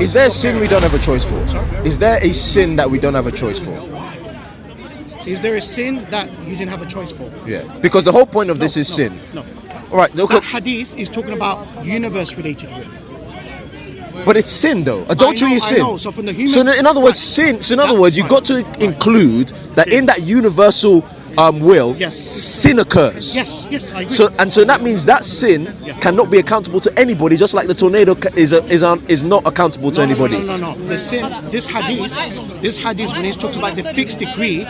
Is there a sin we don't have a choice for? Is there a sin that we don't have a choice for? Is there a sin that you didn't have a choice for? Yeah. Because the whole point of this is sin. No. All right. Look. That hadith is talking about universe-related will. But it's sin, though. Adultery is sin. I know. So from the human. So in other words, sin. So in other words, you've got to include that in that universal will, sin occurs. Yes, I agree. So that means that sin cannot be accountable to anybody, just like the tornado is not accountable to anybody. No. The sin. This hadith, when it talks about the fixed decree,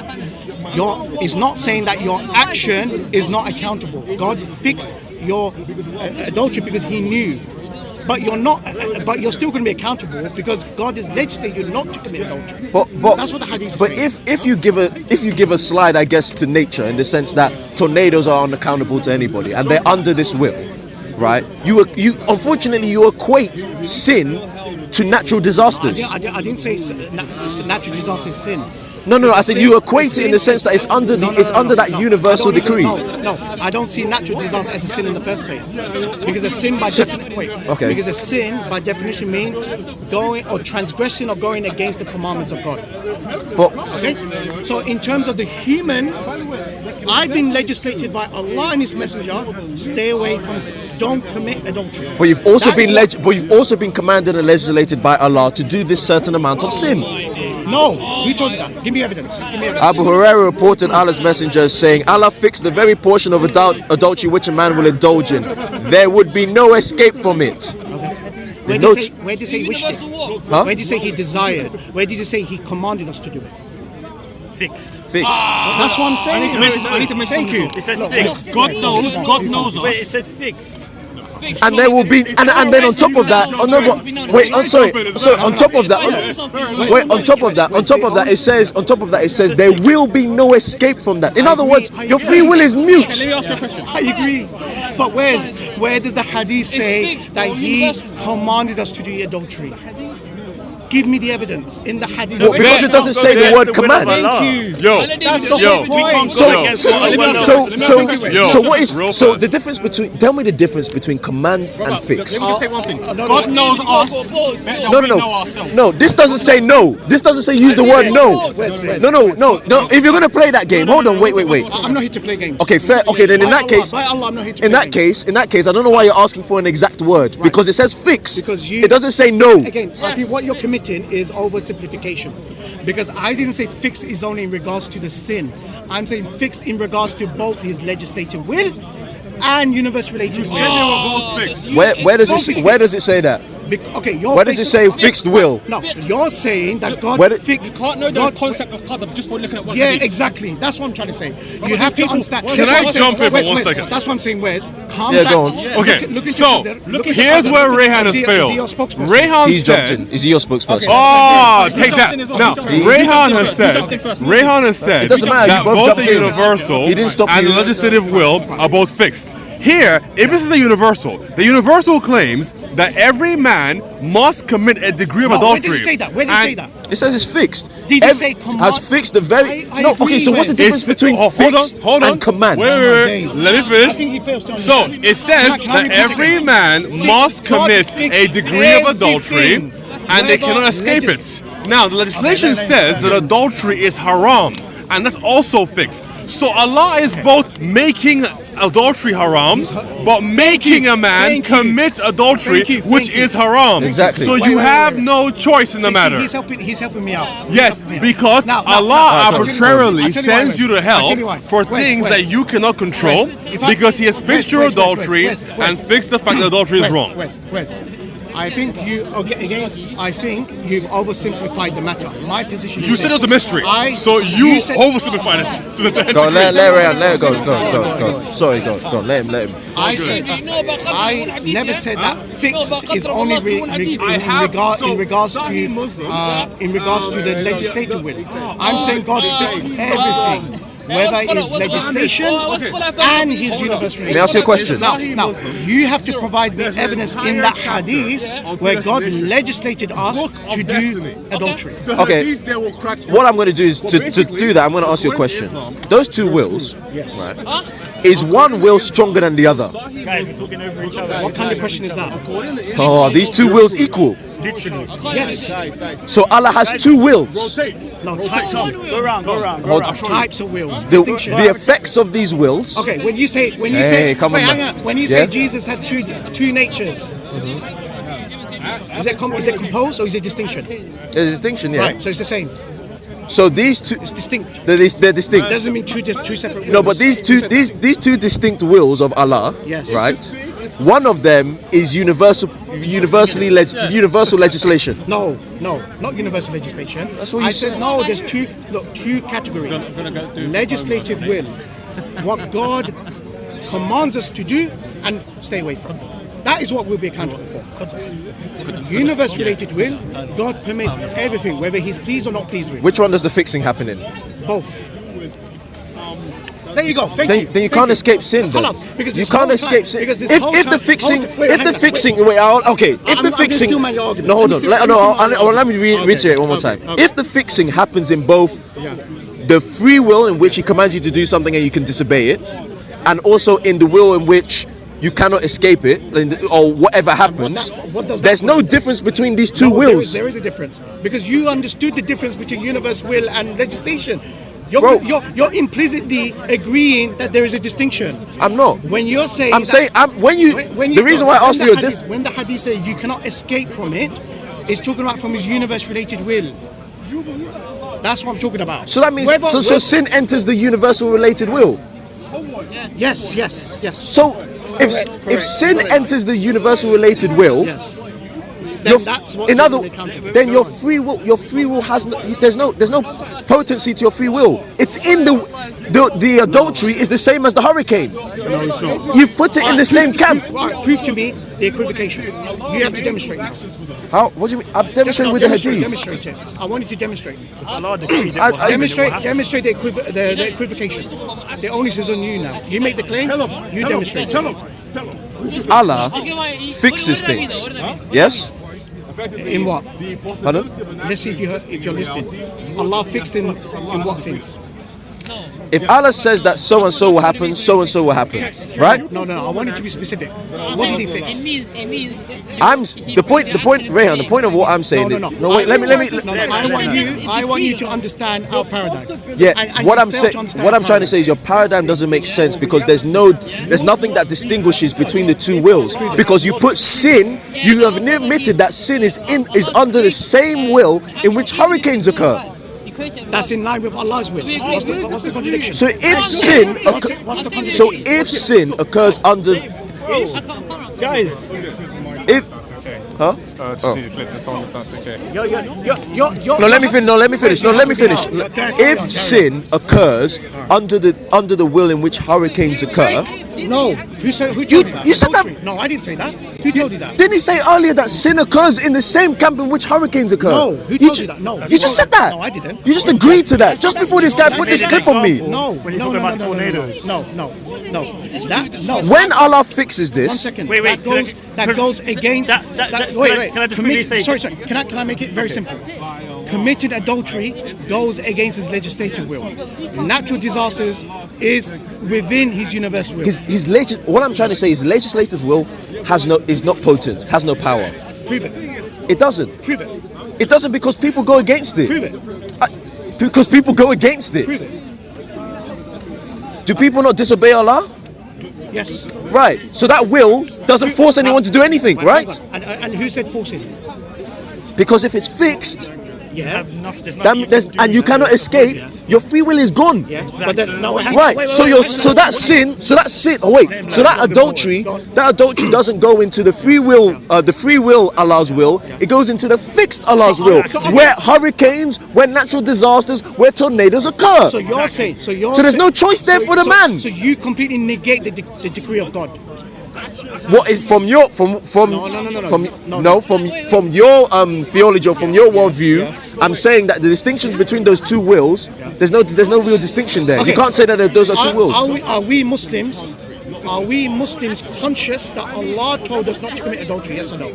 is not saying that your action is not accountable. God fixed your adultery because He knew. But you're not. But you're still going to be accountable because God is legislated not to commit adultery. But that's what the hadith is saying. But if you give a slide, I guess, to nature in the sense that tornadoes are unaccountable to anybody and they're under this will, right? You unfortunately you equate sin to natural disasters. I didn't say natural disaster is sin. No. I said you equate it in the sense that it's under that universal decree. No, I don't see natural disaster as a sin in the first place, because a sin by because a sin by definition means going or transgressing or going against the commandments of God. So in terms of the human, I've been legislated by Allah and His Messenger, stay away from, don't commit adultery. But you've also been commanded and legislated by Allah to do this certain amount of sin. No, we told you that. Give me evidence. Abu Hurairah reported Allah's messenger saying, Allah fixed the very portion of adultery which a man will indulge in. There would be no escape from it. Where did he say he wished it? Where did he say he desired? Where did he say he commanded us to do it? Fixed. That's what I'm saying. I need to mention. Thank you. It says fixed. God knows us. Wait, it says fixed. And there will be, and then on top of that, on top of that, it says there will be no escape from that. In other words, your free will is mute. Let me ask you a question. I agree, but where does the hadith say that He commanded us to do adultery? Give me the evidence in the hadith. Well, because it doesn't say the word command. That's the whole point. So the difference between, tell me the difference between command and fix. Let me just say one thing. God knows us. No. This doesn't say no. This doesn't say use the word no. No. If you're gonna play that game, hold on. Wait. I'm not here to play games. Okay, fair. Okay, then in that case, I don't know why you're asking for an exact word, because it says fix. It doesn't say no. Again, I think what you're committing is oversimplification, because I didn't say fixed is only in regards to the sin. I'm saying fixed in regards to both His legislative will and universe-related will. Where does it say that? Where does it say fixed will? No, you're saying that God fixed. You can't know the concept of qadr just for looking at one. Yeah, exactly. That's what I'm trying to say. You have to understand. Can I jump in for 1 second? That's what I'm saying. Wes, calm down. Go on. Okay. So here's where Rihan has failed. He's jumped in. Is he your spokesperson? Oh, take that. Now, Rihan has said it doesn't matter, that both the universal and the legislative will are both fixed. Here, if this is a universal, the universal claims that every man must commit a degree of adultery. Where did it say that? It says it's fixed. Did it say command? Has fixed the very... Okay, so what's the difference between fixed and command? Wait. Let me finish. So, it says that every man must commit a degree of adultery and they cannot escape it. Now, the legislation says that adultery is haram, and that's also fixed. So Allah is both making adultery haram, but making a man commit adultery, which is haram. Exactly. So you have no choice in the matter. He's helping me out. Yes, because Allah arbitrarily sends you to hell for things that you cannot control, because He has fixed your adultery and fixed the fact that adultery is wrong. I think you've oversimplified the matter. My position. You said it was a mystery, so you oversimplified it to the dead. Go, let it go. Sorry, go. Let him. I never said that fixed is only in regards to the legislative will. I'm saying God fixed everything, whether it's legislation and His universe. Let me ask you a question. Now, you have to provide me evidence in that hadith where God legislated us to do adultery. Okay, what I'm going to do is to do that, I'm going to ask you a question. Those two wills, right? is one will stronger than the other? Guys, we're talking over each other. What kind of question is that? Oh, these two wills equal. Literally. Yes. So Allah has two wills. No, types of Go around. types of wills. The Distinction. effects of these wills. Okay, when you say come wait, on, hang man. on. When you Yeah? say Jesus had two natures, is it composed or is it distinction? There's a distinction, yeah. Right, so it's the same. So these two, It's distinct. they're distinct. Doesn't mean two separate wills. No, but these two distinct wills of Allah, Yes. right? One of them is universal legislation. No, not universal legislation. That's what you I said. said. No, there's two categories. Legislative will, what God commands us to do and stay away from. That is what we'll be accountable for. Universe-related will, God permits everything, whether He's pleased or not pleased with. Which one does the fixing happen in? Both. There you go. Thank you. Then you can't escape sin. Then. Hold on, because You this can't whole escape time- sin. because this If whole the time- fixing, hold on, wait, if hang the on, fixing, wait. wait, okay. If I'm the gonna fixing, steal my argument. no, hold I'm on. gonna Let steal my argument. me reiterate one more Okay, time. okay. If the fixing happens in both the free will in which He commands you to do something and you can disobey it, and also in the will in which you cannot escape it, or whatever happens, what does that there's no mean? difference between these two No, wills. there is a difference because you understood the difference between universe will and legislation. Bro. You're implicitly agreeing that there is a distinction. I'm not. When you're saying, I'm saying the reason why I asked you when the hadith says you cannot escape from it, it's talking about from His universe-related will. That's what I'm talking about. so that means so sin enters the universal related will. Yes. So if sin enters the universal related will, Yes. Then that's what's then your free will has there's no potency to your free will. It's in the adultery is the same as the hurricane. No, it's not. You've put it in the same camp. Right, prove to me the equivocation. You have to demonstrate now. How? What do you mean? I've demonstrated with the hadith. Demonstrate it. I want you to demonstrate. Allah decreed it will happen, it will happen. Demonstrate the equivocation. The onus is on you now. You make the claim. You demonstrate. Tell him. Allah fixes things. Yes. In what? Pardon? Let's see if you're listening. Allah fixed in what things? If Allah says that so and so will happen, so and so will happen, right? No. I want you to be specific. What did He fix? It means. The point, Rihan. The point of what I'm saying. No. Wait. Let me. I want you to understand our paradigm. Yeah, And what you I'm fail saying, to understand what I'm our trying to say is your paradigm doesn't make sense because there's nothing that distinguishes between the two wills. Because you put sin, you have admitted that sin is under the same will in which hurricanes occur. That's in line with Allah's will. What's the contradiction? So if sin, What's the contradiction? so if sin occurs under, Guys, if, huh? To see the clip, that's all, if that's okay. You're No, let me finish. If sin occurs under the will in which hurricanes occur, No. Who told you that? you said that- Adultery. No, I didn't say that. Who told you that? didn't He say earlier that sin occurs in the same camp in which hurricanes occur? No. Who told you that? No. You just said that. No, I didn't. You just agreed to that just before this guy put this clip on me. No. When you're talking about tornadoes. No. No. When Allah fixes One this, second. Wait, That goes against. Wait. Can I just quickly say Sorry. Can I make it very simple? Committing adultery goes against His legislative will. Natural disasters is within His universal will. what I'm trying to say is legislative will is not potent, has no power. Prove it. It doesn't. Prove it. It doesn't because people go against it. Prove it. Because people go against it. Prove it. Do people not disobey Allah? Yes. Right. So that will doesn't force anyone to do anything, right? And who said force it? Because if it's fixed, Yeah. and you cannot escape, your free will is gone. Yes. But then, no, Right. So that sin. Oh wait. So that adultery doesn't go into the free will Allah's will. It goes into the fixed Allah's will, where hurricanes, where natural disasters, where tornadoes occur. So you're saying. So there's no choice there for the man. So you completely negate the decree of God. What is from your from your theology or from your worldview? I'm saying that the distinctions between those two wills, there's no real distinction there. Okay. You can't say that those are two wills. Are we Muslims? Are we Muslims conscious that Allah told us not to commit adultery? Yes or no?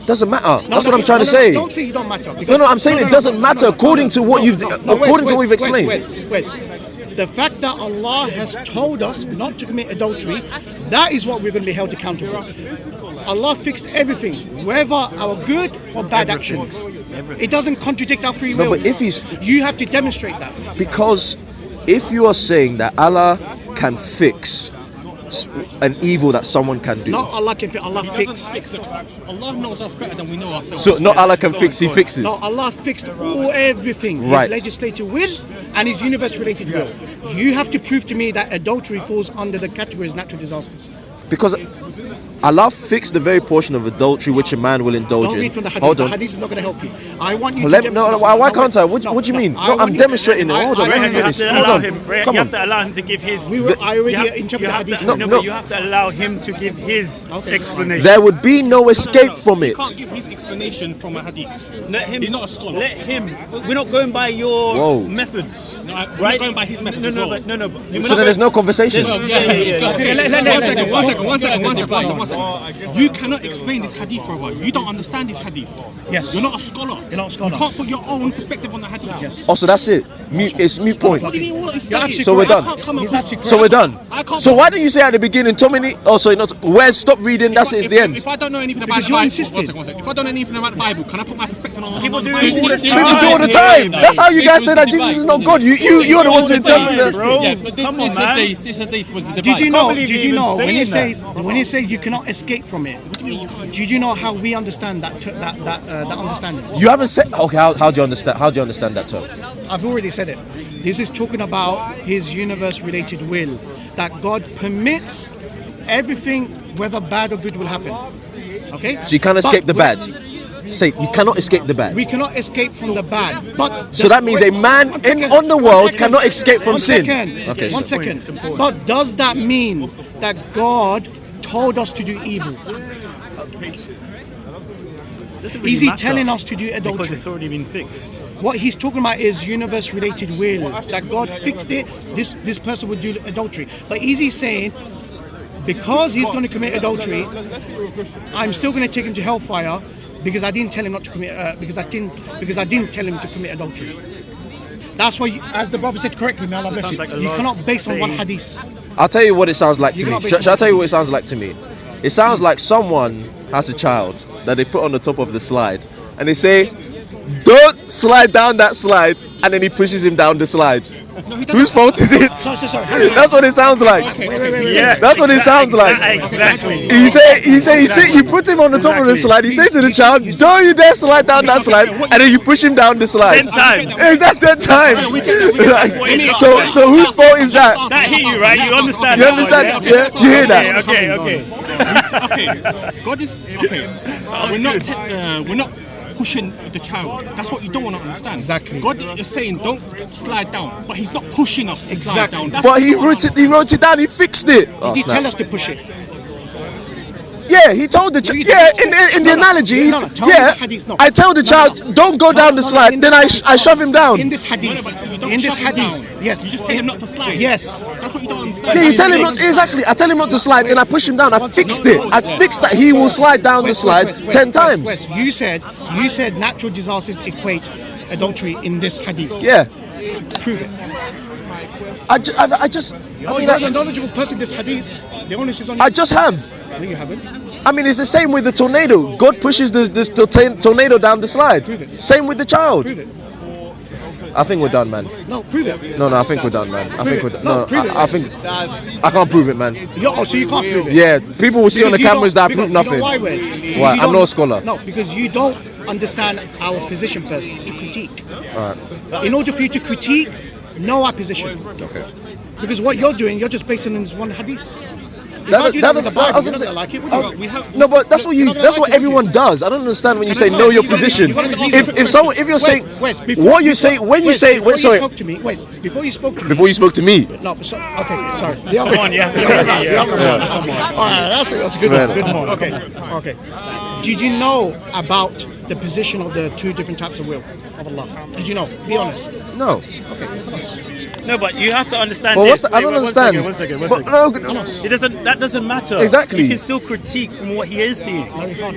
Doesn't matter. That's what I'm trying to say. Don't say you don't matter. No, I'm saying it doesn't matter according to what you've explained. Wes, The fact that Allah has told us not to commit adultery, that is what we're going to be held accountable. Allah fixed everything, whether our good or bad actions. It doesn't contradict our free will. No, but if he's... You have to demonstrate that. Because if you are saying that Allah can fix an evil that someone can do. Not Allah can fix, Allah fix. Allah knows us better than we know ourselves. So not Allah can fix, He fixes. No, Allah fixed everything. Right. His legislative will and His universe-related will. You have to prove to me that adultery falls under the category of natural disasters. Because Allah fixed the very portion of adultery which a man will indulge Don't in. read from the hadith. Hold The on. hadith is not going to help you. I want you Why to... can't I? What do you mean? No, I'm demonstrating it. Hold on. You Let me have finish. to Hold allow on. him. You Come have on. to allow him to give his. I already interpreted the hadith. No, No. but you have to allow him to give his explanation. There would be no escape from He it. can't give his explanation from a hadith. Let him. He's not a scholar. Let him. We're not going by your Whoa. methods. No, we're not going by his methods as well. No. So then there's no conversation. Okay, One second. You cannot explain this hadith, brother. You don't understand this hadith. Yes. You're not a scholar. You're not a scholar. You can't put your own perspective on the hadith. Yes. Oh, so that's it. It's mute point. What do you mean? What is You're that? actually So we're correct. done. He's actually correct. So we're done. I can't- So why didn't you say at the beginning, Tomini? Oh, sorry, not. Where's stop reading? That's it. It's the end. If I don't know anything about Because the you're Bible, insisting. one second. If I don't know anything about the Bible, can I put my perspective on People do the it all the Bible? time. People do all the time. That's how you guys say that Jesus is not God. You're the ones who tell me that. Bro, Yeah, but come on, this man. hadith was the debate. Did you know? believe Did he you even know when he saying says you cannot escape from it? Did you know how we understand that understanding? You haven't said. Okay, how do you understand? How do you understand that term? I've already said it. This is talking about His universe-related will, that God permits everything, whether bad or good, will happen. Okay. So you can't escape the bad. Say you cannot escape the bad. We cannot escape from the bad, but So that means a man on the world cannot escape from sin. Okay, One so- second. But does that mean that God told us to do evil? Doesn't really Is He matter, telling us to do because adultery? it's already been fixed. What He's talking about is universe-related will. That God fixed it. This person would do adultery. But is He saying, because he's going to commit adultery, I'm still going to take him to hellfire because I didn't tell him not to commit because I didn't tell him to commit adultery. That's why, as the brother said correctly, may Allah bless you, like a you lot cannot base on one saying- hadith. I'll tell you what it sounds like to me. cannot base Shall I on tell you what it sounds like to me? It sounds like someone has a child that they put on the top of the slide and they say, "Don't slide down that slide," and then he pushes him down the slide. Whose fault is it? Sorry. That's what it sounds like. Yeah, That's what it sounds like. Exactly. You put him on the top of the slide. He says to the child, "Don't you dare slide down that slide," and then you push him down the slide. 10 times. Exactly 10 times. Like, so whose fault is that? That hit you, right? You understand? You that one, understand? yeah? Yeah, you hear that? Okay. Okay, God is okay. We're not pushing the child. That's what you don't want to understand. Exactly. God is saying don't slide down, but He's not pushing us to slide Exactly. down. That's But what he you wrote it down. He fixed it. Did he tell us to push it? Yeah, he told the child. Yeah, in the analogy. no, tell me Yeah, the hadith, no. I tell the child, "Don't go down the slide." Then I shove him down. In this hadith. You don't In this shove him hadith. down. Yes. You just tell him not to slide. Yes. That's what you don't understand. Yeah, he's telling him not. Exactly. I tell him not to slide. Then I push him down. I fixed it. I fixed that he will slide down the slide 10 times. Wes, you said natural disasters equate adultery in this hadith. Yeah. Prove it. I just. Oh, you're the knowledgeable person in this hadith. The onus is on you. I just have. No, you haven't. I mean, it's the same with the tornado. God pushes this tornado down the slide. Prove it. Same with the child. Prove it. I think we're done, man. No, prove it. No, I think we're done, man. I think we're done. No, prove it. I think I can't prove it, man. So you can't prove it. Yeah, people will see on the Because you cameras don't- that I prove because you nothing. know why, Wes? Because Why? you I'm don't- not a scholar. No, because you don't understand our position first to critique. In order for you to critique, know our position. Okay. Because what you're doing, you're just basing on this one hadith. If That I do doesn't. with the I Bible, was you're gonna not gonna like it, would say. you? No, but that's what you. That's what everyone does. I don't understand when you say know your position. If you're saying what you say when you say before you sorry spoke to me, before you spoke to me. before you spoke to me. No, okay, sorry. The other Come on, yeah. All right, that's a good one. Good one. Okay. Did you know about the position of the two different types of will of Allah? Did you know? Be honest. No. Okay. No, but you have to understand. But this. I don't understand. One second. But no, it doesn't. That doesn't matter. Exactly. You can still critique from what he is seeing,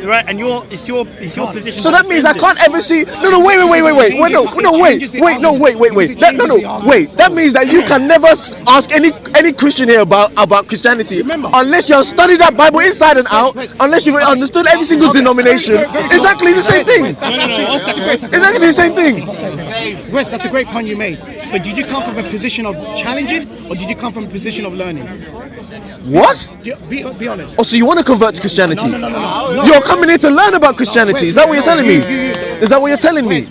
right? And it's your position. So that means I can't ever see. No, wait. Wait. That means that you can never ask any Christian here about Christianity unless you have studied that Bible inside and out. Unless you've understood every single denomination. Exactly the same thing. Exactly the same thing. Wes, that's a great point you made. But did you come from a position of challenging, or did you come from a position of learning? What? Be honest. Oh, so you want to convert to Christianity? No. You're coming here to learn about Christianity. Is that what you're telling me? Is that what you're telling me?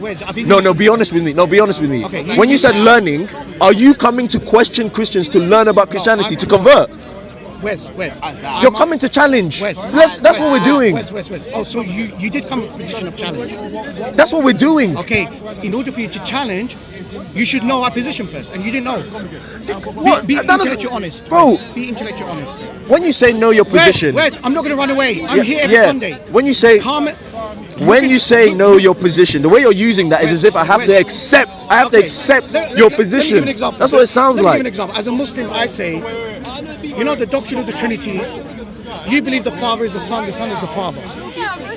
No, be honest with me. No, be honest with me. Okay, when you said learning, are you coming to question Christians to learn about Christianity, to convert? Wes. You're coming to challenge. That's what we're doing. Wes. Oh, so you did come from a position of challenge. That's what we're doing. Okay, in order for you to challenge, you should know our position first, and you didn't know. What? Be intellectually honest, bro. Be intellectually honest. When you say know your position, Wes, I'm not going to run away. I'm here every Sunday. When you say know your position, the way you're using that is as if I have to accept. I have to accept your position. Let me give an example. That's what it sounds like. Let me give an example. As a Muslim, I say, you know, the doctrine of the Trinity. You believe the Father is the Son is the Father,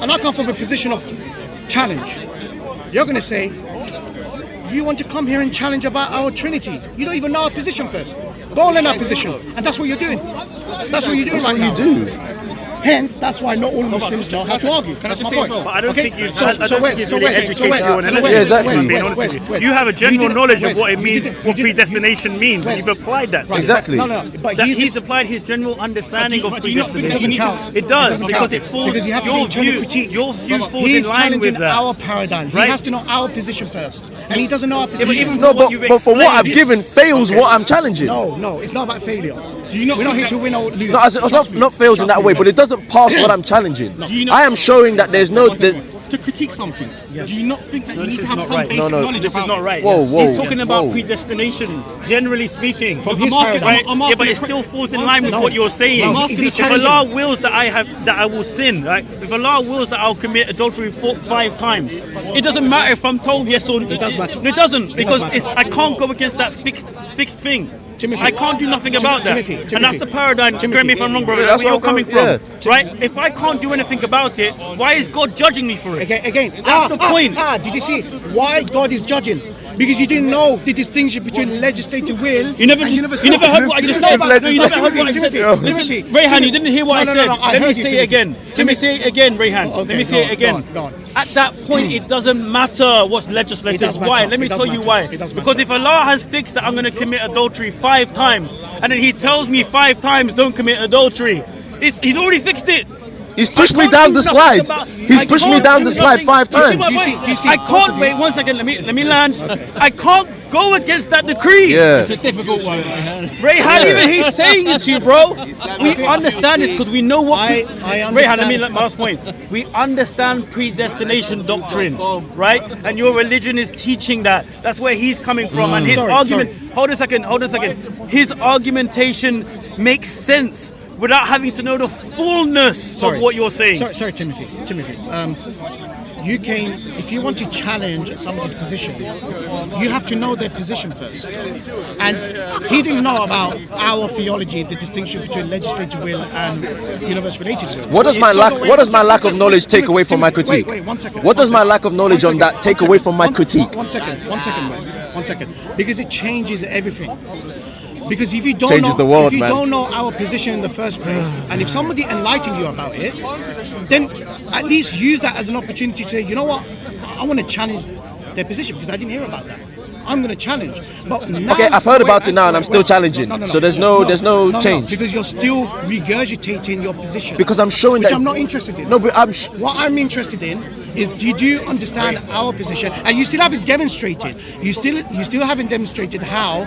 and I come from a position of challenge. You're going to say, you want to come here and challenge about our Trinity? You don't even know our position first. Go and learn our position, and that's what you're doing. That's what you're doing right now. That's what you do. Hence, that's why not all Muslims know how to argue. That's my point. But I don't think you've Exactly. You have a general knowledge of what it means, what predestination means. You've applied that. Exactly. No. But he's applied his general understanding of predestination. It does, because it falls. Because you have to be critique. Your view falls in He's line with challenging that. our paradigm. He has to know our position first, and he doesn't know our position. But for what I've given fails what I'm challenging. No, it's not about failure. We're not here to win or lose. No, it's not fails in that way, but it doesn't pass what I'm challenging. I am showing that there's no. To critique something, do you not think that you need to have some basic knowledge This is not right. He's talking about predestination, generally speaking. From his paradigm. Yeah, but it still falls in line with what you're saying. If Allah wills that I will sin, right? If Allah wills that I'll commit adultery 5 times, it doesn't matter if I'm told yes or no. It does matter. No, it doesn't, because I can't go against that fixed thing. Timothy, I can't do nothing about that. Timothy, and that's the paradigm. Correct me if I'm wrong, brother. That's That's where you're coming from, yeah. right? If I can't do anything about it, why is God judging me for it? Again, That's the point. Did you see why God is judging? Because you didn't know the distinction between legislative will. You never heard what I just said. No, you never heard what I said. Timothy, Rayhan, you didn't hear what I said. Let me say it again. Let me say it again, Rayhan. Okay, Let me say it again. Go on. At that point, it doesn't matter what's legislated. Why? Let me tell you why. Because if Allah has fixed that I'm going to commit adultery 5 times, and then He tells me 5 times don't commit adultery, He's already fixed it. He's pushed me down the slide. He's pushed me down the slide 5 times. I can't wait 1 second. Let me land. I can't go against that decree. Yeah. It's a difficult one. Rayhan, even he's saying it to you, bro. We understand this because we know what. I Rayhan, let me my last point. We understand predestination doctrine, right? And your religion is teaching that. That's where he's coming from, and his argument. Hold a second. His argumentation makes sense without having to know the fullness of what you're saying. Sorry, Timothy. You came, if you want to challenge somebody's position, you have to know their position first. And he didn't know about our theology, the distinction between legislative will and universe-related will. What does my lack of knowledge take away from my critique? Wait, 1 second. What does my lack of knowledge on that take away from my critique? One second. Because it changes everything. Because if you don't Changes the world, don't know our position in the first place, and if somebody enlightened you about it, then at least use that as an opportunity to say, you know what, I want to challenge their position because I didn't hear about that. I'm going to challenge. But now, Okay, I've heard about it now, and I'm still challenging. So there's no change. Because you're still regurgitating your position. Because I'm showing which that. I'm not interested in. No, but what I'm interested in is, did you understand our position? And you still haven't demonstrated. You still haven't demonstrated how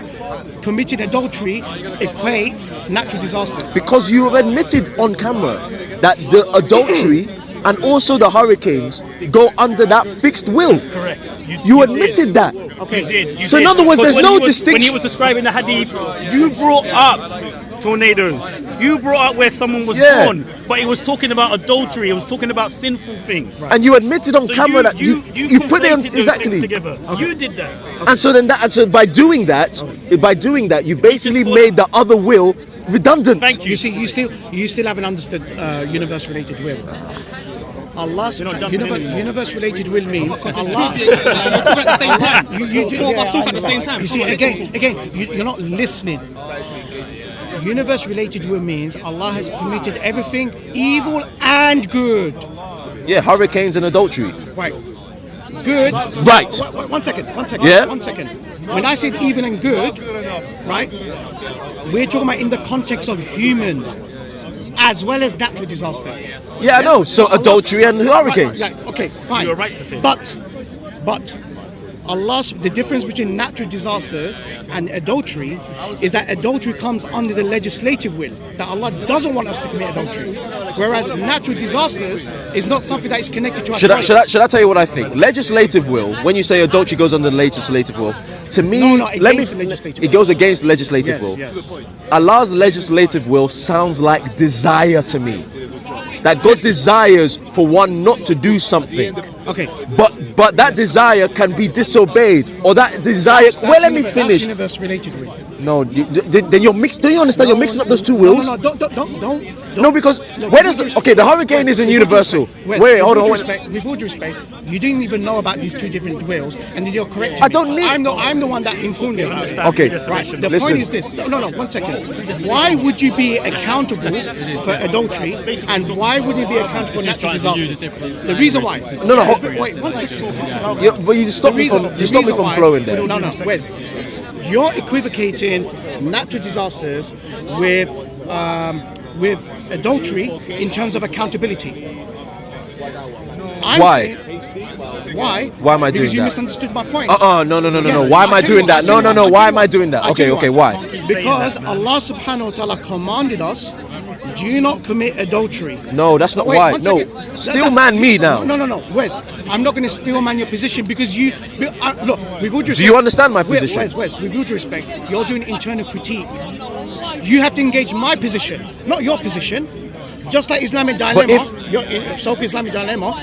committing adultery equates natural disasters. Because you have admitted on camera that the adultery and also the hurricanes go under that fixed will. Correct. You admitted that. Okay. You So did. in other words, there's When no he was distinction. describing the hadith, you brought up tornadoes. You brought up where someone was born, but it was talking about adultery. It was talking about sinful things. And you admitted on camera that you put it on exactly. Together. You did that. And so by doing that, you've basically made the other will redundant. Thank you. You see, you still haven't understood universe-related will. Allah's universe-related will means Allah. At the same time. You four of us talk at the same time. You see, again, you're not listening. Universe-related will means Allah has permitted everything, evil and good. Yeah, hurricanes and adultery. Right. Good. Right. One second. Yeah. 1 second. When I said evil and good, right, we're talking about in the context of human as well as natural disasters. Yeah, I know. So adultery and hurricanes. Right, okay, fine. You're right to say But the difference between natural disasters and adultery is that adultery comes under the legislative will, that Allah doesn't want us to commit adultery. Whereas natural disasters is not something that is connected to our choice. Should I tell you what I think? Legislative will, when you say adultery goes under the legislative will, to me, it goes against legislative will. Yes. Allah's legislative will sounds like desire to me. That God desires for one not to do something. Okay. But that desire can be disobeyed, or that desire. Let me finish. That's universe-related will. No, then you're mixed. Do you understand? You're mixing up those two wills. No, don't. No, because where does the hurricane isn't universal. Wait, hold on. With all due respect, you didn't even know about these two different wills, and then you're correcting I don't me. need. I'm the one that informed you about it. Okay, Right. The listen. point is this. No, 1 second. Why would you be accountable for adultery, and why wouldn't you be accountable for natural disasters? The reason why. No. Wait, 1 second. But you stop me from flowing there. No, Wes. You're equivocating natural disasters with adultery in terms of accountability. Why? Why? Why am I doing Because you that? misunderstood my point. No. Yes, Why am I I'll tell doing you that? what, No. Why am I doing that? I'll tell Okay, you why? Because Allah subhanahu wa ta'ala commanded us, do not commit adultery. No, that's not Wait, why. 1 No, second. still man me now. No. Wes, I'm not going to steel man your position because you look. With all due respect, Do you understand my position? Wes, with all due respect, you're doing internal critique. You have to engage my position, not your position. Just like Islamic dilemma, Islamic dilemma,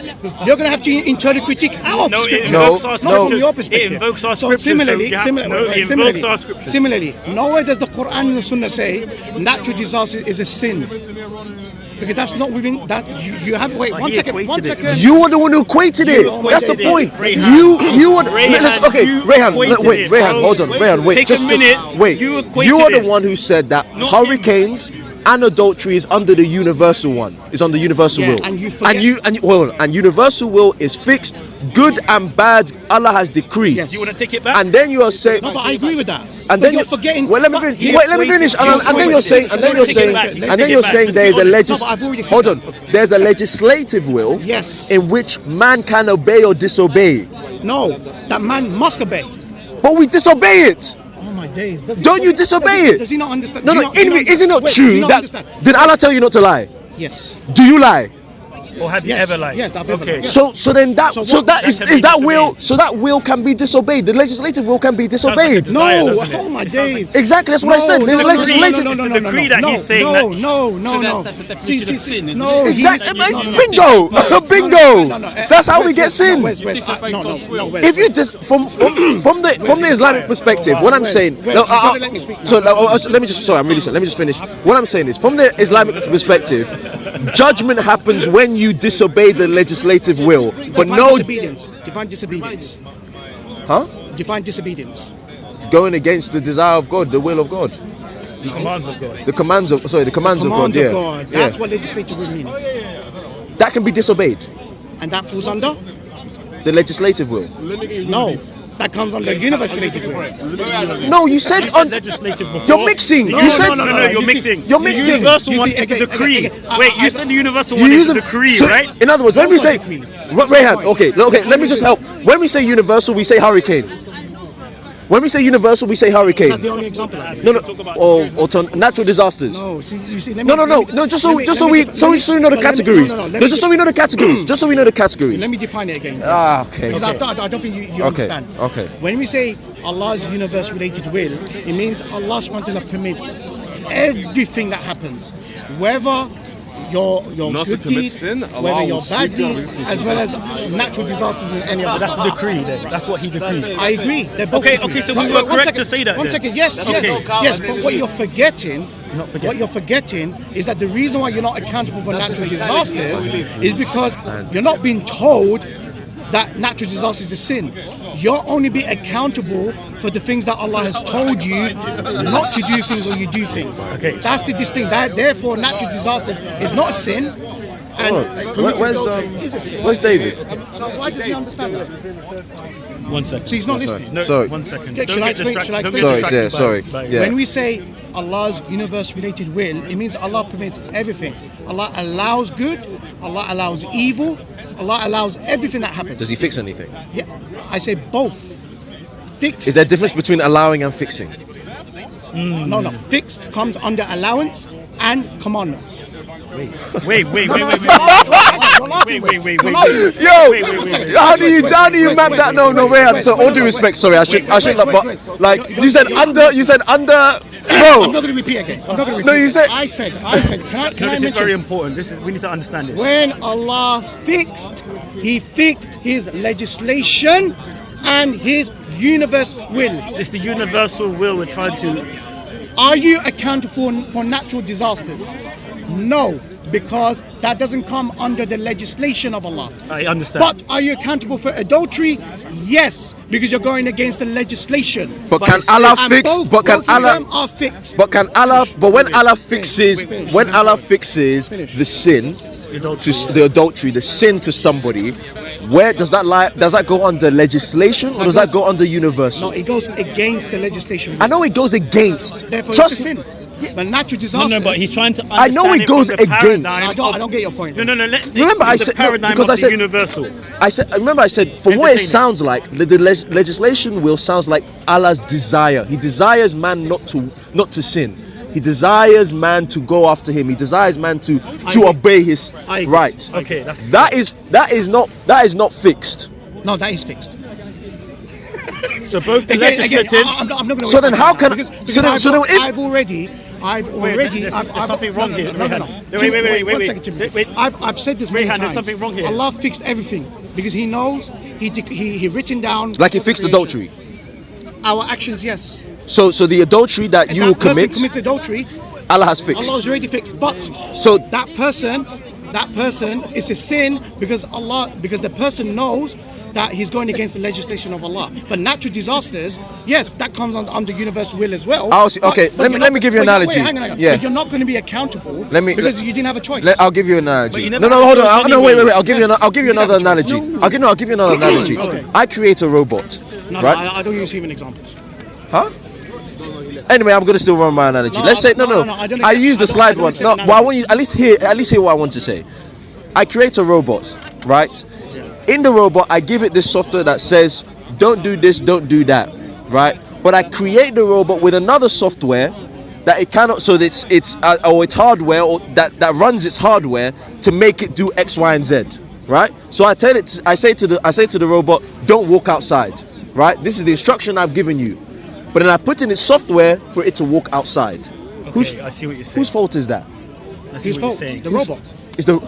you're going to have to internal critique our scripture, not from your perspective. It invokes our So scripture. Similarly, nowhere does the Quran and the Sunnah say natural disaster is a sin. Because that's not within that. You have wait 1 second. 1 second. You were the one who equated it. That's the point. You would. Okay, Rihan. Wait, Rihan. Hold on, Rihan. Wait, just wait. You are the one who said that hurricanes and adultery is under the universal one. Is on the universal will. And universal will is fixed. Good and bad, Allah has decreed. Yes. You want to take it back? And then you are saying. No, but I agree with that. And then you're forgetting. Well, let me finish. And then you're saying. There is a Hold on. There's a legislative will. Yes. In which man can obey or disobey. No, that man must obey. But we disobey it. Oh my days! Don't you disobey it? Does he not understand? No. Is it not true that? Did Allah tell you not to lie? Yes. Do you lie? Or have you ever lied? Yes, I've ever lied. So that will can be disobeyed. The legislative will can be disobeyed. No, oh my days. Exactly, that's what I said. There's a legislative. The decree that he's saying that. No. That's the definition of sin, isn't it? No, Exactly. Bingo. That's how we get sin. If you from the Islamic perspective, what I'm saying. Let me just finish. What I'm saying is, from the Islamic perspective, judgment happens when you disobey the legislative will, but divine disobedience. Huh? Divine disobedience. Going against the desire of God, the will of God. The commands of God. The commands of God. Yeah. That's what legislative will means. That can be disobeyed. And that falls under the legislative will. No. That comes under universe-related will. No, you said on legislative before. You're mixing. No, you said no, you're mixing. You're mixing. The universal one is the decree. Wait, you said the universal one is the decree, right? In other words, when we say Rehan, okay, let me just help. When we say universal, we say hurricane. When we say universal, we say hurricane. That's the only example. Or natural disasters. No, just so we know the categories. Just so we know the categories. Just so we know the categories. Let me define it again. Okay. Because I don't think you understand. Okay. When we say Allah's universe-related will, it means Allah subhanahu wa ta'ala permits everything that happens, whether your Not good to commit deeds, sin, Allah whether will your bad sweep you. deeds, as well as natural disasters and any other That's stuff. the decree then. That's what he decreed. I agree. They're both Okay, agree. okay, so we Right, were one correct second, to say that One then. second. Yes, yes. But what you're forgetting, is that the reason why you're not accountable for natural disasters is because you're not being told that natural disasters is a sin. You're only being accountable for the things that Allah has told you not to do things or you do things. Okay. That's the distinct. Therefore, natural disasters is not a sin. And Where's David? so why does he understand that? 1 second. So he's not listening. No, Sorry. 1 second. Okay, Don't should I get explain? distracted. Should I Don't explain? get distracted Sorry, by- yeah. When we say Allah's universe-related will, it means Allah permits everything. Allah allows good, Allah allows evil, Allah allows everything that happens. Does he fix anything? Yeah, I say both. Fixed. Is there a difference between allowing and fixing? No. Fixed comes under allowance and commandments. Wait. Wait. Yo, Wait. how do you map that? No, Rihan. So all due respect, sorry, I should not. But like you said under, I'm bro. not going to repeat again. No, you said. I said. Can No, I this is mention? very important. We need to understand this. When Allah fixed, He fixed His legislation and His universe will. It's the universal will we're trying to. Are you accountable for natural disasters? No, because that doesn't come under the legislation of Allah. I understand. But are you accountable for adultery? Yes, because you're going against the legislation. But can Allah And fix? both- But can both of Allah? them are fixed. But can Allah? But when Allah fixes, when Allah fixes the sin, to the adultery, the sin to somebody, where does that lie? Does that go under legislation or does that go under universal? No, it goes against the legislation. I know it goes against. Therefore, Trust it's a me. sin. But natural disasters. No, but he's trying to I understand know it goes from the against. paradigm I don't get your point. No. Remember, I the said- no, paradigm because of I the said- universal. I said for what it Entertaining. sounds like, the legislation will sounds like Allah's desire. He desires man not to sin. He desires man to go after him. He desires man to agree. obey his I agree. right. Okay, That is not fixed. No, that is fixed. So both the Again, legislative. I'm not going to. So then how can- so then if- I've already. There's something wrong here. No. Wait. One second, Timothy. Wait. I've said this many Rihan, times. there's something wrong here. Allah fixed everything because He knows He written down. Like he fixed adultery. Our actions, yes. So the adultery that If you that person commit, commits adultery, Allah has fixed. Allah has already fixed. But So that person is a sin because the person knows that he's going against the legislation of Allah. But natural disasters, yes, that comes under universal will as well. I'll see- okay, let me give you an analogy. Hang on. Yeah. But you're not going to be accountable let- because you didn't have a choice. I'll give you an analogy. you No, never hold had a on. choice No, wait. anyway. I'll give you another have a choice. analogy. No. I'll give you another analogy. Okay. I create a robot, No, right? I don't use human examples. Huh? Anyway, I'm gonna still run my analogy. No, Let's say no, no. I don't I accept- use the I don't- slide I don't one. accept No, analogy. well, I want you at least hear what I want to say. I create a robot, right? In the robot, I give it this software that says, "Don't do this, don't do that," right? But I create the robot with another software that it cannot. So it's it's hardware or that runs its hardware to make it do X, Y, and Z, right? So I say to the robot, "Don't walk outside," right? This is the instruction I've given you. But then I put in its software for it to walk outside. Okay, I see what you're saying. Whose fault is that? I see Whose what you're fault? saying. The robot. Is the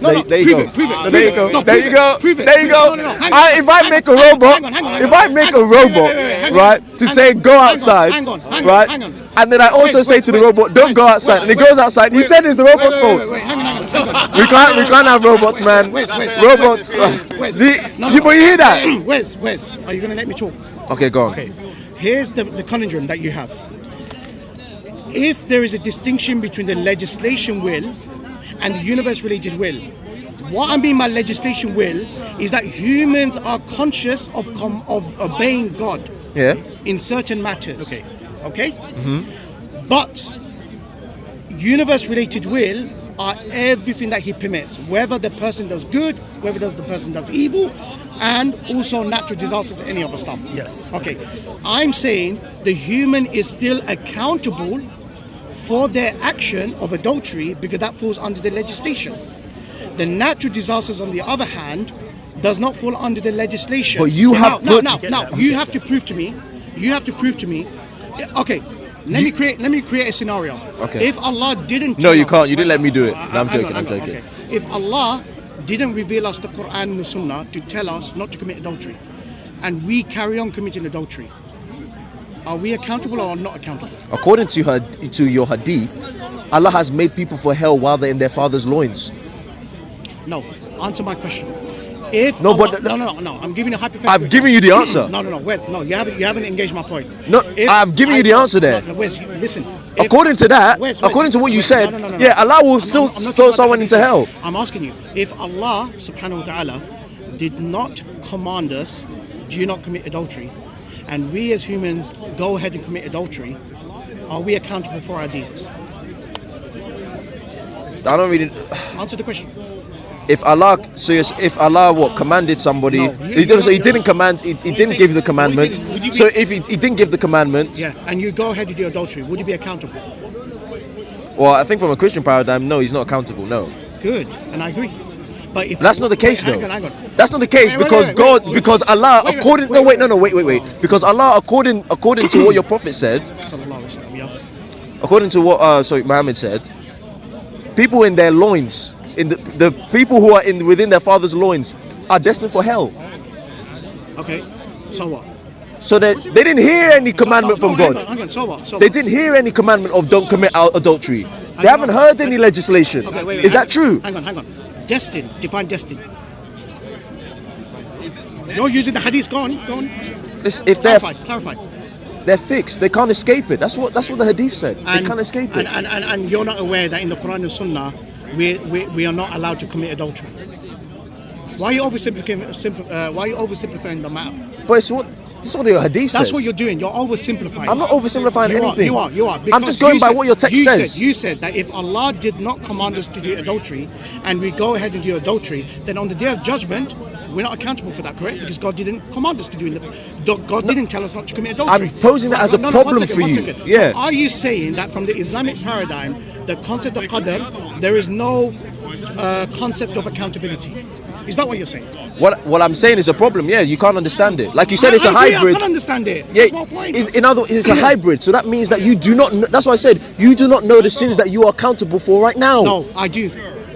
No, no, there you prove go. it, prove it, There prove you it. go. No, There prove you it, go. prove it, There you prove go. it. No, no, hang on, If I make a robot, if I make a robot, right, to say go outside, right, hang on. and then I also say to the robot, don't go outside, and it goes outside. He said it's the robot's fault. Wait, hang on. We can't have robots, man. Robots. You hear that? Wes, are you going to let me talk? Okay, go on. Here's the conundrum that you have. If there is a distinction between the legislation will and the universe-related will, what I mean by legislation will is that humans are conscious of obeying God Yeah. in certain matters. Okay? Mm-hmm. But universe-related will are everything that He permits, whether the person does good, whether the person does evil, and also natural disasters and any other stuff. Yes. Okay. I'm saying the human is still accountable for their action of adultery because that falls under the legislation. The natural disasters, on the other hand, does not fall under the legislation. But you have now, you have to prove to me. You have to prove to me. Okay, Let me create a scenario. Okay. If Allah didn't No, you can't. You didn't let me do it. No, I'm joking. Okay. If Allah didn't reveal us the Quran and the Sunnah to tell us not to commit adultery, and we carry on committing adultery, are we accountable or not accountable? According to your hadith, Allah has made people for hell while they're in their father's loins. No. Answer my question. If no, Allah, but no, I'm giving you a hypothetical. I've given you the answer. No, Wes, no, you haven't engaged my point. No, I've given you the answer there. No, Wes, listen. According to that, according to what you said, yeah, Allah will still throw someone into hell. I'm asking you, if Allah subhanahu wa ta'ala did not command us, do not commit adultery, and we as humans go ahead and commit adultery, are we accountable for our deeds? I don't really answer the question. If Allah commanded somebody, he didn't command, he didn't give the commandment. So if he didn't give the commandment, yeah, and you go ahead and do adultery, would you be accountable? Well, I think from a Christian paradigm, no, he's not accountable. No. Good, and I agree. But if that's not the case, though. Hang on. That's not the case because because Allah, because Allah, according to what your prophet said, according to what Muhammad said, people in their loins, in the people who are within their father's loins, are destined for hell. Okay, so what? So they didn't hear any commandment from God. Hang on, so what? They didn't hear any commandment of don't commit adultery. They haven't heard any legislation. Okay, Is that true? Hang on. Destined. Define destined. You're using the hadith. Go on. If they're clarified. They're fixed. They can't escape it. That's what the hadith said. They can't escape it. And you're not aware that in the Quran and Sunnah we are not allowed to commit adultery. Why are you oversimplifying the matter? But this is what your hadith says. That's what you're doing. You're oversimplifying. I'm not oversimplifying anything. You are. I'm just going by what your text says. You said that if Allah did not command us to do adultery, and we go ahead and do adultery, then on the day of judgment, we're not accountable for that, correct? Because God didn't command us to do it. God didn't tell us not to commit adultery. I'm posing that as a problem for you. Yeah. So are you saying that from the Islamic paradigm, the concept of qadr, there is no concept of accountability? Is that what you're saying? What I'm saying is a problem. Yeah, you can't understand it. Like you said, it's a hybrid. I can't understand it. Yeah, that's my point. In other words, it's a hybrid. So that means that you do not. That's why I said you do not know the sins that you are accountable for right now. No, I do.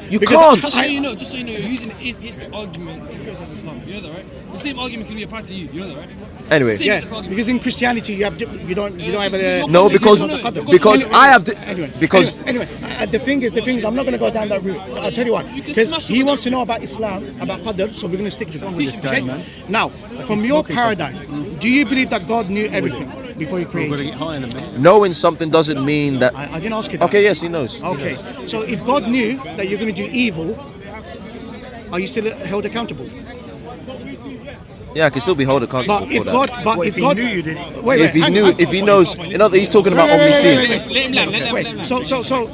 You can't. Just so you know, you're using an atheistic argument to criticize Islam. You know that, right? The same argument can be applied to you. You know that, right? Anyway, yeah, because in Christianity you don't have a because I have anyway. The thing is, I'm not going to go down that route. I'll tell you why. Because he wants to know about Islam, about qadr, so we're going to stick to that. Okay? Now, from your paradigm, do you believe that God knew everything before He created? Knowing something doesn't mean that. I didn't ask you that. Okay, yes, He knows. Okay, so if God knew that you're going to do evil, are you still held accountable? Yeah, I can still be held accountable for that. If God knew you didn't. If He knows, he's talking about omniscience.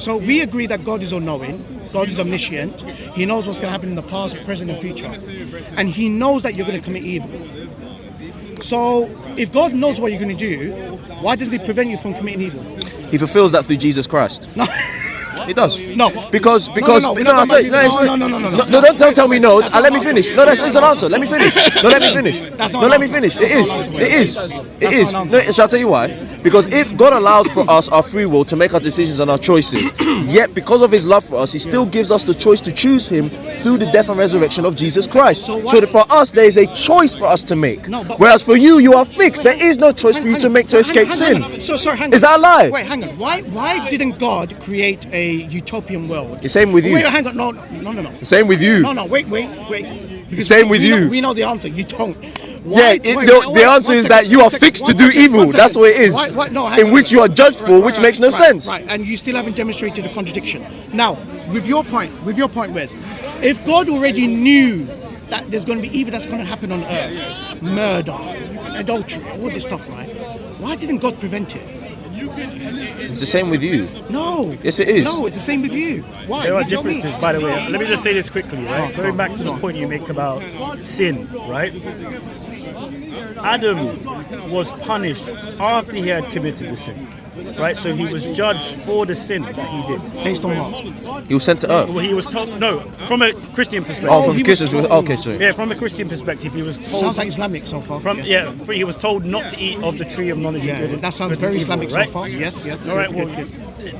So we agree that God is all-knowing, God is omniscient. He knows what's going to happen in the past, present, and future, and He knows that you're going to commit evil. So if God knows what you're going to do, why doesn't He prevent you from committing evil? He fulfills that through Jesus Christ. No. He does. No. Because I'll tell you. No, don't tell me no. Let me finish. No, that's an answer. Let me finish. No, let me finish. Let me finish. It is. No, shall I tell you why? Because if God allows for us our free will to make our decisions and our choices, yet because of His love for us, He still gives us the choice to choose Him through the death and resurrection of Jesus Christ. So that for us, there is a choice for us to make. Whereas for you, you are fixed. There is no choice for you to make to escape sin. Is that a lie? Wait, hang on. Why didn't God create a utopian world? The same with you. Wait, hang on. No. Same with you. No, wait. Same with you. We know the answer. You don't. The answer is that you are fixed to do evil. That's what it is. In which you are judged for, which makes no sense. Right, and you still haven't demonstrated a contradiction. Now, with your point, Wes, if God already knew that there's going to be evil that's going to happen on earth, murder, adultery, all this stuff, right? Why didn't God prevent it? It's the same with you. No. Yes, it is. No, it's the same with you. Why? There are differences, by the way. Let me just say this quickly, right? Going back to the point you make about sin, right? Adam was punished after he had committed the sin. right? So he was judged for the sin that he did. Based on what? He was sent to earth. Well, he was told, no, from a Christian perspective. Oh, from Christians. Okay, sorry. Yeah, from a Christian perspective, he was told. Sounds like Islamic so far. He was told not to eat of the tree of knowledge. Yeah, of good that sounds and very evil, Islamic right? so far. Yes. All right, well,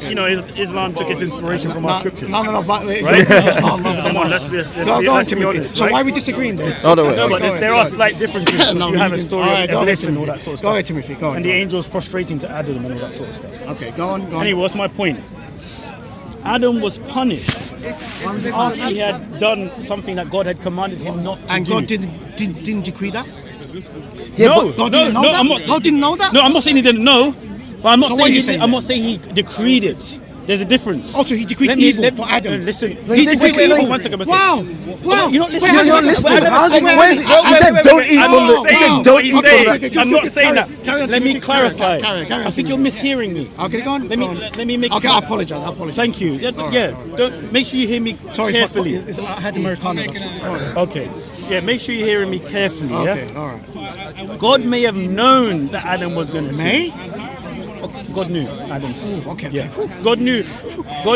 you know, Islam took its inspiration from our scriptures. No, but right? Islam, Come on, let's be go on, honest. Timothy. So why are we disagreeing then? Oh, no, wait. No, but there are slight differences. You have a story of Iblis and all that sort of stuff. Go ahead, Timothy. Go on. And the angels prostrating to Adam and all that sort of stuff. Okay, go on. Anyway, what's my point? Adam was punished after he had done something that God had commanded him not to do. And God didn't decree that? Yeah, no, God didn't know that? God didn't know that? No, I'm not saying he didn't know, but I'm not So what are you saying I'm then? not saying he decreed it. There's a difference. Also, he decreed evil for Adam. Listen, He decreed evil. One second. Wow. You're not listening. You're not listening. How's it- Where is it? He said don't eat from the. He said don't eat from the. I'm not saying that. Carry on, Let me Timothy. clarify. Carry on, I think you're mishearing me. Okay, go on. Let me make. Okay, I apologize. Thank you. Don't make sure you hear me Sorry, carefully. I had Americano. Okay. Yeah, make sure you're hearing me carefully. Okay, Yeah. all right. God may have known that Adam was going to sin. May? God knew Adam. Okay. Yeah. God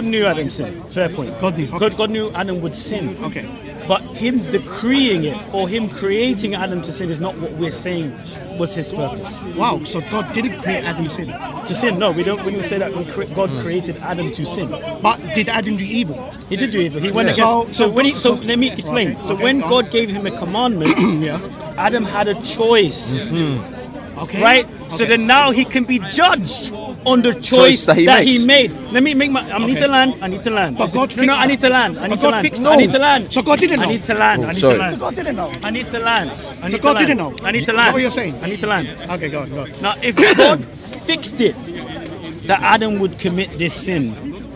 knew Adam sin. Fair point. God knew, okay. God knew Adam would sin. Okay. But him decreeing it or him creating Adam to sin is not what we're saying was his purpose. Wow, so God didn't create Adam sin. To sin, no, we don't say that God created Adam to sin. But did Adam do evil? He did do evil. He went Yeah. against. So let me explain. So when God gave him a commandment, Adam had a choice. Okay. Right? So then now he can be judged on the choice that he made. Let me make my. I need to land. But God no, I need to land. I need to land. No. I need to land. So God didn't know. I need to land. Oh, I need sorry. to land. So God didn't know. I need to land. I need So to God land. didn't know. I need to Is land. that what you're saying? I need to land. Okay, go on. Now, if God fixed it that Adam would commit this sin,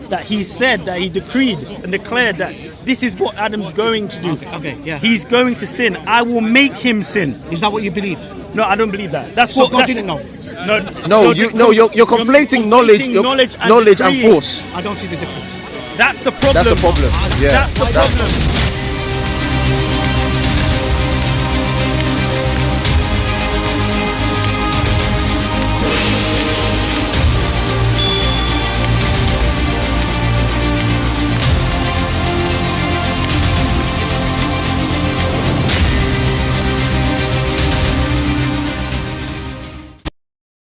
that he said, that he decreed and declared that this is what Adam's going to do. Okay, yeah. He's going to sin. I will make him sin. Is that what you believe? No, I don't believe that. That's So what God didn't know. You're conflating knowledge and force. I don't see the difference. That's the problem. That's the problem. Yeah. That's the problem.